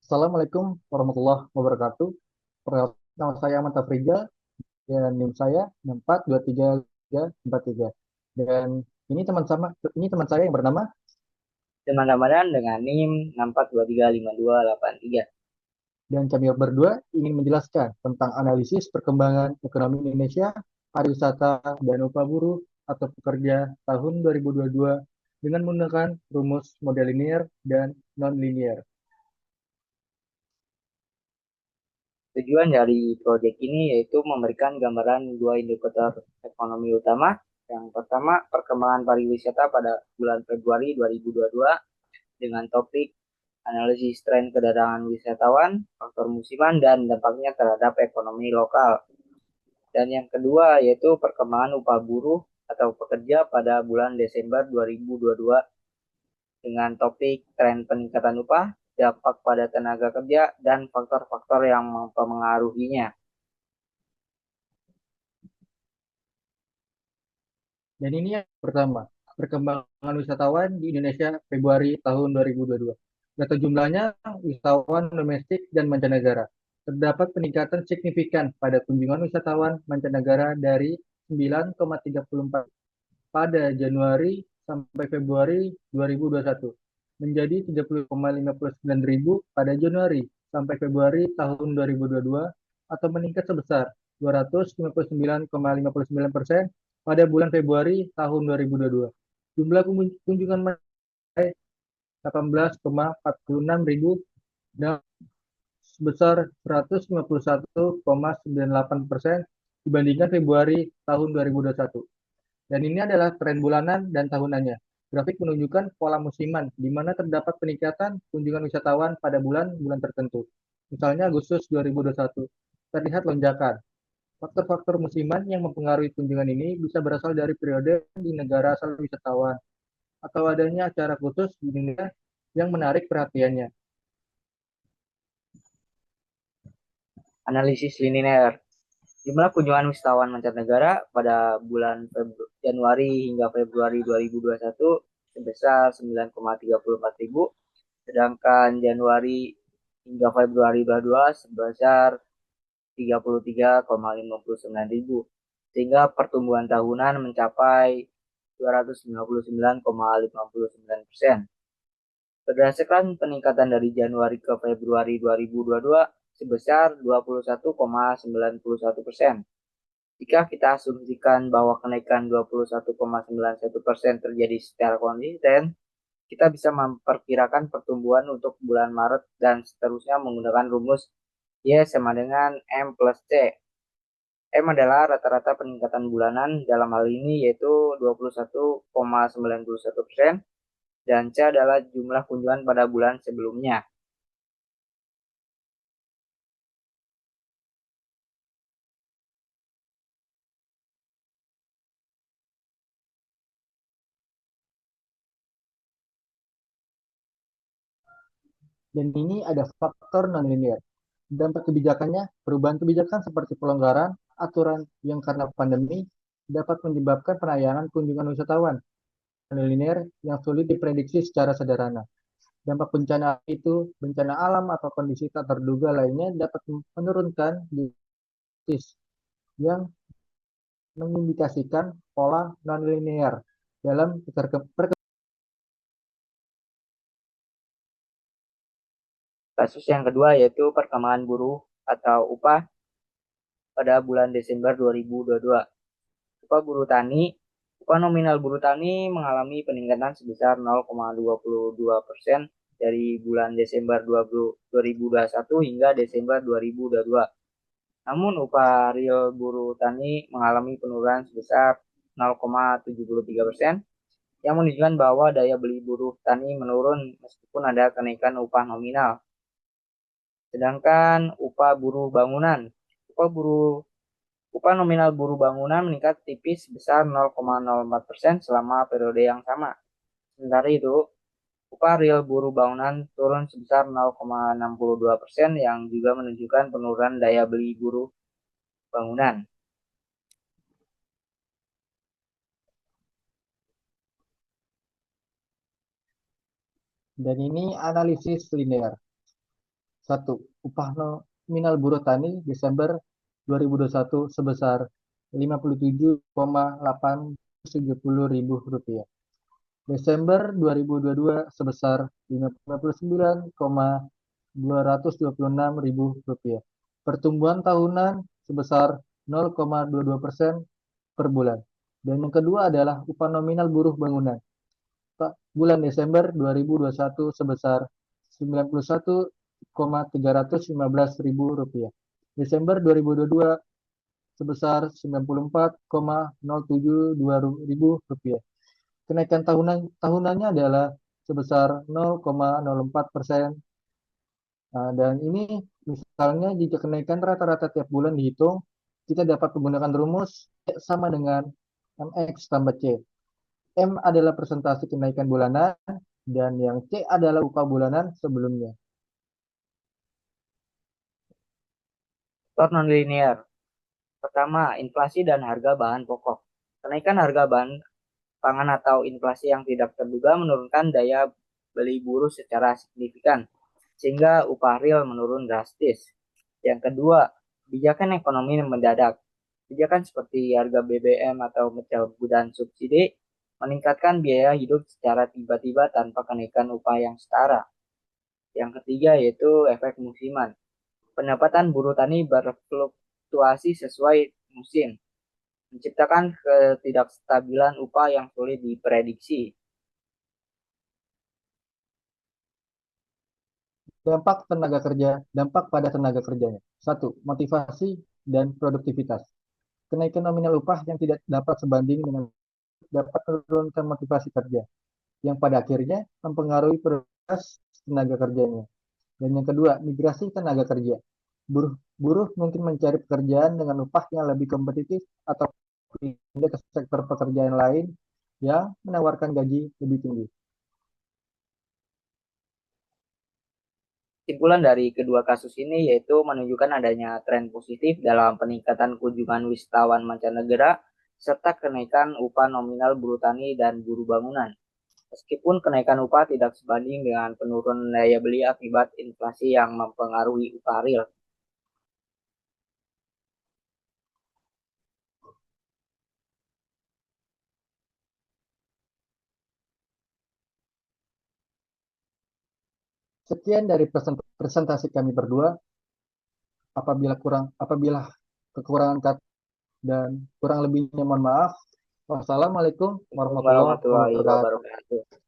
Assalamualaikum warahmatullahi wabarakatuh. Perkenalkan, nama saya Ahmad Tafriza dan NIM saya 642343. Dan ini teman saya yang bernama. Teman-teman dengan NIM 64235283. Dan kami berdua ingin menjelaskan tentang analisis perkembangan ekonomi Indonesia, pariwisata, dan upah buruh atau pekerja tahun 2022 dengan menggunakan rumus model linear dan non-linear. Tujuan dari proyek ini yaitu memberikan gambaran dua indikator ekonomi utama. Yang pertama, perkembangan pariwisata pada bulan Februari 2022 dengan topik analisis tren kedatangan wisatawan, faktor musiman, dan dampaknya terhadap ekonomi lokal. Dan yang kedua yaitu perkembangan upah buruh atau pekerja pada bulan Desember 2022 dengan topik tren peningkatan upah, dampak pada tenaga kerja, dan faktor-faktor yang mempengaruhinya. Dan ini yang pertama, perkembangan wisatawan di Indonesia Februari tahun 2022. Data jumlahnya wisatawan domestik dan mancanegara. Terdapat peningkatan signifikan pada kunjungan wisatawan mancanegara dari 9,34 pada Januari sampai Februari 2021 menjadi 30,59 ribu pada Januari sampai Februari tahun 2022 atau meningkat sebesar 259,59% pada bulan Februari tahun 2022. Jumlah kunjungan mencapai 18,46 ribu dan sebesar 151,98% dibandingkan Februari tahun 2021. Dan ini adalah tren bulanan dan tahunannya. Grafik menunjukkan pola musiman, di mana terdapat peningkatan kunjungan wisatawan pada bulan-bulan tertentu. Misalnya Agustus 2021, terlihat lonjakan. Faktor-faktor musiman yang mempengaruhi kunjungan ini bisa berasal dari periode di negara asal wisatawan, atau adanya acara khusus di dunia yang menarik perhatiannya. Analisis linear. Jumlah kunjungan wisatawan mancanegara pada bulan Januari hingga Februari 2021 sebesar 9,34 ribu, sedangkan Januari hingga Februari 2022 sebesar 33,59 ribu, sehingga pertumbuhan tahunan mencapai 299,59%. Berdasarkan peningkatan dari Januari ke Februari 2022 sebesar 21,91%. Jika kita asumsikan bahwa kenaikan 21,91% terjadi secara konsisten, kita bisa memperkirakan pertumbuhan untuk bulan Maret dan seterusnya menggunakan rumus Y sama dengan M plus C. M adalah rata-rata peningkatan bulanan dalam hal ini yaitu 21,91% dan C adalah jumlah kunjungan pada bulan sebelumnya. Dan ini ada faktor non-linear. Dampak kebijakannya, perubahan kebijakan seperti pelonggaran, aturan yang karena pandemi dapat menyebabkan penayangan kunjungan wisatawan non-linear yang sulit diprediksi secara sederhana. Dampak bencana itu, bencana alam atau kondisi tak terduga lainnya dapat menurunkan bisnis yang mengindikasikan pola non-linear dalam Kasus yang kedua yaitu perkembangan buruh atau upah pada bulan Desember 2022. Upah buruh tani, upah nominal buruh tani mengalami peningkatan sebesar 0,22% dari bulan Desember 2021 hingga Desember 2022. Namun upah real buruh tani mengalami penurunan sebesar 0,73% yang menunjukkan bahwa daya beli buruh tani menurun meskipun ada kenaikan upah nominal. Sedangkan upah buruh bangunan, upah buruh upah nominal buruh bangunan meningkat tipis sebesar 0,04% selama periode yang sama. Sementara itu, upah real buruh bangunan turun sebesar 0,62% yang juga menunjukkan penurunan daya beli buruh bangunan. dan ini analisis linear. Satu, upah nominal buruh tani Desember 2021 sebesar Rp57,870.000. Desember 2022 sebesar Rp59,226.000. Pertumbuhan tahunan sebesar 0,22% per bulan. Dan yang kedua adalah upah nominal buruh bangunan. Bulan Desember 2021 sebesar Rp91,315.000. Desember 2022 sebesar Rp94,072.000. Kenaikan tahunannya adalah sebesar 0,04%. Nah, dan ini misalnya jika kenaikan rata-rata tiap bulan dihitung, kita dapat menggunakan rumus sama dengan MX tambah C. M adalah persentase kenaikan bulanan dan yang C adalah upah bulanan sebelumnya. Faktor nonlinear. Pertama, inflasi dan harga bahan pokok. Kenaikan harga bahan pangan atau inflasi yang tidak terduga menurunkan daya beli buruh secara signifikan, sehingga upah real menurun drastis. Yang kedua, kebijakan ekonomi mendadak. Kebijakan seperti harga BBM atau pencabutan subsidi meningkatkan biaya hidup secara tiba-tiba tanpa kenaikan upah yang setara. Yang ketiga yaitu efek musiman. Pendapatan buruh tani berfluktuasi sesuai musim, menciptakan ketidakstabilan upah yang sulit diprediksi. Dampak pada tenaga kerjanya. Satu, motivasi dan produktivitas. Kenaikan nominal upah yang tidak dapat sebanding dengan dapat menurunkan motivasi kerja, yang pada akhirnya mempengaruhi produktivitas tenaga kerjanya. Dan yang kedua, migrasi tenaga kerja. Buruh mungkin mencari pekerjaan dengan upah yang lebih kompetitif atau pindah ke sektor pekerjaan lain yang menawarkan gaji lebih tinggi. Kesimpulan dari kedua kasus ini yaitu menunjukkan adanya tren positif dalam peningkatan kunjungan wisatawan mancanegara serta kenaikan upah nominal buruh tani dan buruh bangunan. Meskipun kenaikan upah tidak sebanding dengan penurunan daya beli akibat inflasi yang mempengaruhi upah real. Sekian dari presentasi kami berdua. Apabila kekurangan kata dan kurang lebihnya mohon maaf. Wassalamualaikum Assalamualaikum warahmatullahi warahmatullahi wabarakatuh. wabarakatuh.